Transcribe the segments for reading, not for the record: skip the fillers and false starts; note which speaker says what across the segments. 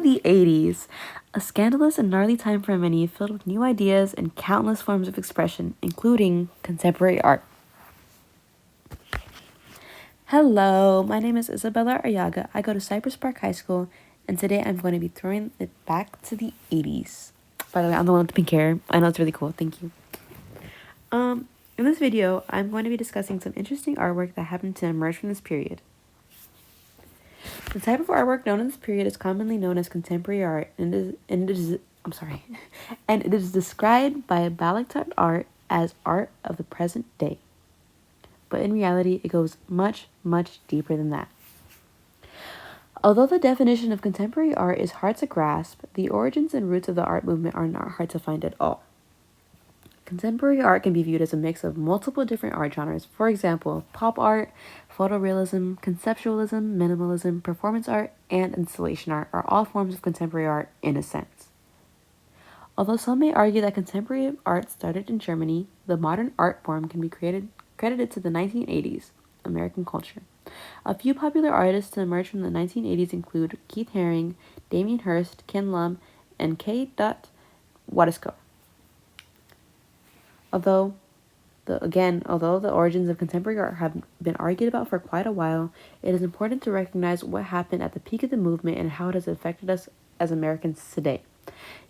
Speaker 1: the 80s, a scandalous and gnarly time for many, filled with new ideas and countless forms of expression, including contemporary art. Hello, my name is Isabella Arriaga. I go to Cypress Park High School, and today I'm going to be throwing it back to the 80s. By the way, I'm the one with the pink hair. I know it's really cool. Thank you. In this video, I'm going to be discussing some interesting artwork that happened to emerge from this period. The type of artwork known in this period is commonly known as contemporary art, and it is described by Balakhtar art as art of the present day. But in reality, it goes much, much deeper than that. Although the definition of contemporary art is hard to grasp, the origins and roots of the art movement are not hard to find at all. Contemporary art can be viewed as a mix of multiple different art genres. For example, pop art, photorealism, conceptualism, minimalism, performance art, and installation art are all forms of contemporary art in a sense. Although some may argue that contemporary art started in Germany, the modern art form can be credited to the 1980s American culture. A few popular artists to emerge from the 1980s include Keith Haring, Damien Hirst, Ken Lum, and K. Wadasko. Although the origins of contemporary art have been argued about for quite a while, it is important to recognize what happened at the peak of the movement and how it has affected us as Americans today.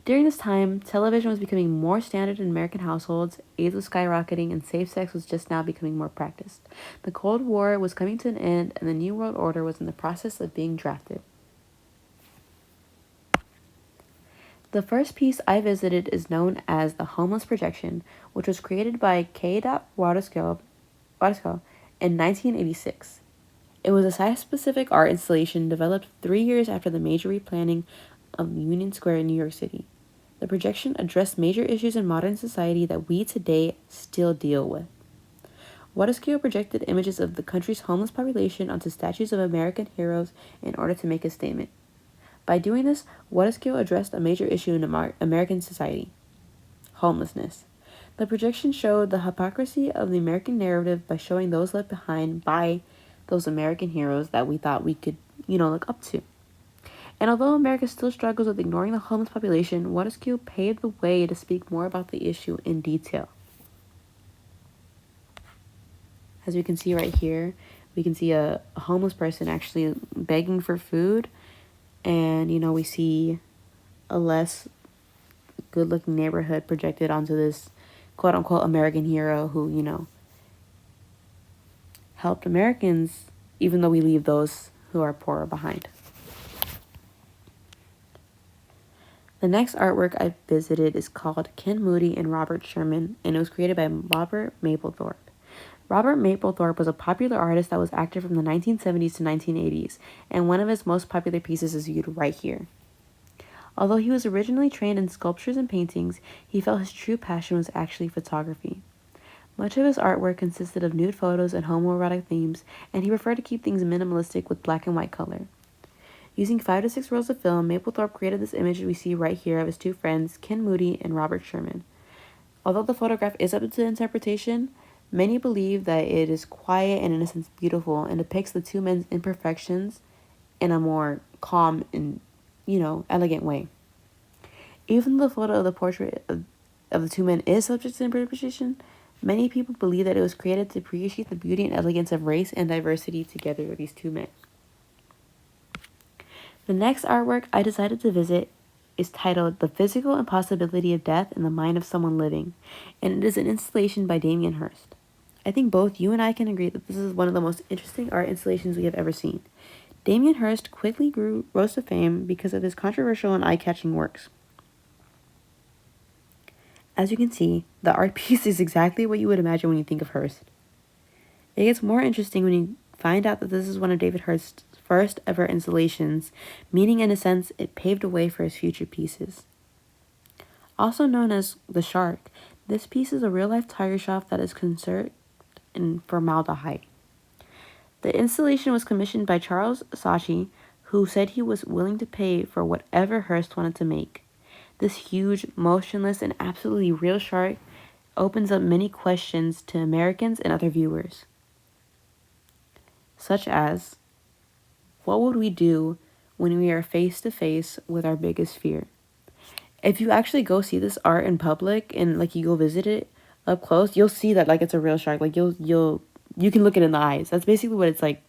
Speaker 1: During this time, television was becoming more standard in American households, AIDS was skyrocketing, and safe sex was just now becoming more practiced. The Cold War was coming to an end, and the New World Order was in the process of being drafted. The first piece I visited is known as the Homeless Projection, which was created by K. Wadasko in 1986. It was a site-specific art installation developed 3 years after the major replanning of Union Square in New York City. The projection addressed major issues in modern society that we today still deal with. Wadasko projected images of the country's homeless population onto statues of American heroes in order to make a statement. By doing this, Wadasko addressed a major issue in American society: homelessness. The projection showed the hypocrisy of the American narrative by showing those left behind by those American heroes that we thought we could, look up to. And although America still struggles with ignoring the homeless population, Wadasko paved the way to speak more about the issue in detail. As we can see right here, we can see a homeless person actually begging for food. And, we see a less good-looking neighborhood projected onto this quote-unquote American hero who, helped Americans, even though we leave those who are poorer behind. The next artwork I visited is called Ken Moody and Robert Sherman, and it was created by Robert Mapplethorpe. Robert Mapplethorpe was a popular artist that was active from the 1970s to 1980s, and one of his most popular pieces is viewed right here. Although he was originally trained in sculptures and paintings, he felt his true passion was actually photography. Much of his artwork consisted of nude photos and homoerotic themes, and he preferred to keep things minimalistic with black and white color. Using 5 to 6 rolls of film, Mapplethorpe created this image we see right here of his two friends, Ken Moody and Robert Sherman. Although the photograph is up to interpretation, many believe that it is quiet and in a sense beautiful and depicts the two men's imperfections in a more calm and, elegant way. Even though the photo of the portrait of the two men is subject to interpretation, many people believe that it was created to appreciate the beauty and elegance of race and diversity together with these two men. The next artwork I decided to visit is titled The Physical Impossibility of Death in the Mind of Someone Living, and it is an installation by Damien Hirst. I think both you and I can agree that this is one of the most interesting art installations we have ever seen. Damien Hirst quickly rose to fame because of his controversial and eye-catching works. As you can see, the art piece is exactly what you would imagine when you think of Hirst. It gets more interesting when you find out that this is one of David Hirst's first ever installations, meaning in a sense it paved the way for his future pieces. Also known as The Shark, this piece is a real-life tiger shark that is conserved in formaldehyde. The installation was commissioned by Charles Saatchi, who said he was willing to pay for whatever Hirst wanted to make. This huge, motionless, and absolutely real shark opens up many questions to Americans and other viewers, such as, what would we do when we are face to face with our biggest fear. If you actually go see this art in public and like you go visit it up close, you'll see that like it's a real shark. Like you can look it in the eyes. That's basically what it's like.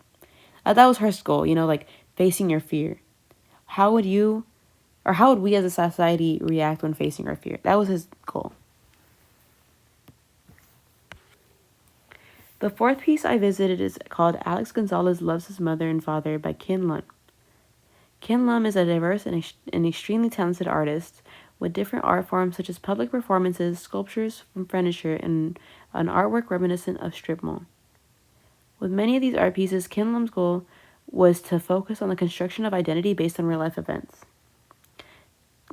Speaker 1: That was her goal, like facing your fear. How would you, or how would we as a society react when facing our fear? That was his goal. The fourth piece I visited is called Alex Gonzalez Loves His Mother and Father by Ken Lum. Ken Lum is a diverse and extremely talented artist with different art forms such as public performances, sculptures from furniture, and an artwork reminiscent of strip mall. With many of these art pieces, Ken Lum's goal was to focus on the construction of identity based on real life events.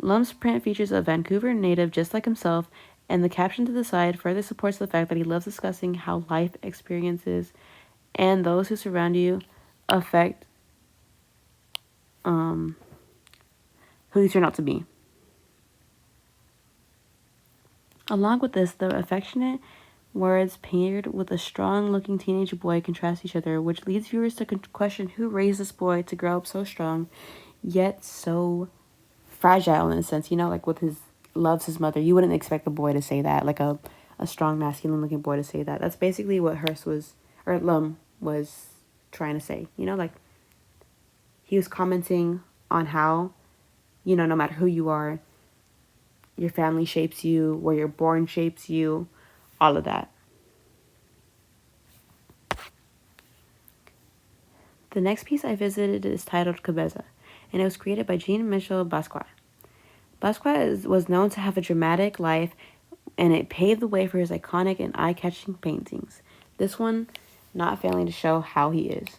Speaker 1: Lum's print features a Vancouver native just like himself, and the caption to the side further supports the fact that he loves discussing how life experiences and those who surround you affect who you turn out to be. Along with this, the affectionate words paired with a strong-looking teenage boy contrast each other, which leads viewers to question who raised this boy to grow up so strong, yet so fragile in a sense. Like with his loves his mother. You wouldn't expect the boy to say that, like a strong, masculine-looking boy to say that. That's basically what Lum was trying to say. Like he was commenting on how, no matter who you are, your family shapes you, where you're born shapes you, all of that. The next piece I visited is titled Cabeza, and it was created by Jean-Michel Basquiat. Basquiat was known to have a dramatic life, and it paved the way for his iconic and eye-catching paintings. This one not failing to show how he is.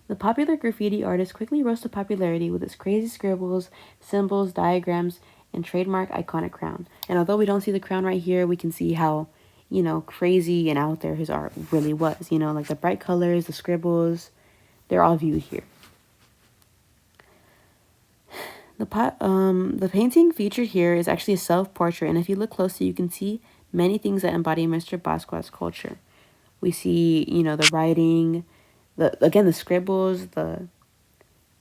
Speaker 1: The popular graffiti artist quickly rose to popularity with his crazy scribbles, symbols, diagrams, and trademark iconic crown. And although we don't see the crown right here, we can see how, crazy and out there his art really was. Like the bright colors, the scribbles, they're all viewed here. The painting featured here is actually a self-portrait, and if you look closely, you can see many things that embody Mr. Basquiat's culture. We see, the writing, the scribbles, the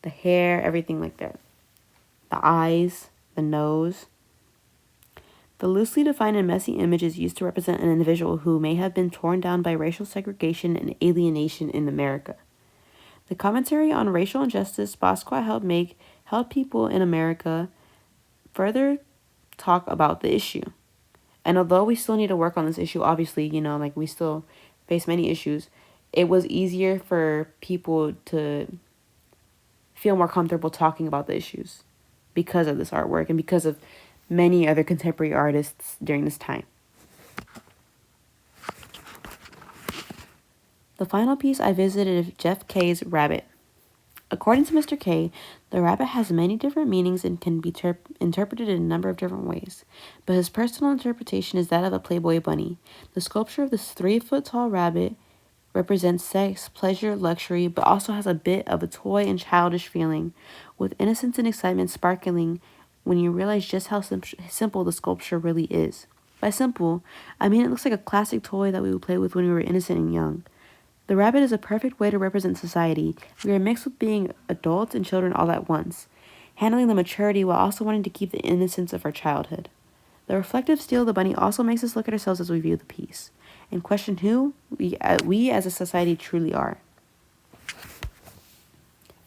Speaker 1: hair, everything like that. The eyes, the nose. The loosely defined and messy image is used to represent an individual who may have been torn down by racial segregation and alienation in America. The commentary on racial injustice Basquiat helped people in America further talk about the issue. And although we still need to work on this issue, obviously, we still face many issues, it was easier for people to feel more comfortable talking about the issues because of this artwork and because of many other contemporary artists during this time. The final piece I visited is Jeff Kay's Rabbit. According to Mr. K, the rabbit has many different meanings and can be interpreted in a number of different ways, but his personal interpretation is that of a Playboy bunny. The sculpture of this 3-foot-tall rabbit represents sex, pleasure, luxury, but also has a bit of a toy and childish feeling, with innocence and excitement sparkling when you realize just how simple the sculpture really is. By simple, I mean it looks like a classic toy that we would play with when we were innocent and young. The rabbit is a perfect way to represent society. We are mixed with being adults and children all at once, handling the maturity while also wanting to keep the innocence of our childhood. The reflective steel of the bunny also makes us look at ourselves as we view the piece and question who we as a society truly are.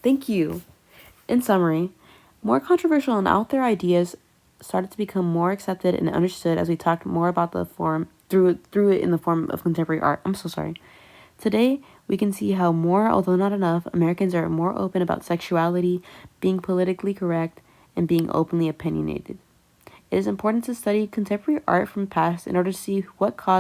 Speaker 1: Thank you. In summary, more controversial and out there ideas started to become more accepted and understood as we talked more about the form through it in the form of contemporary art. I'm so sorry. Today, we can see how more, although not enough, Americans are more open about sexuality, being politically correct, and being openly opinionated. It is important to study contemporary art from the past in order to see what caused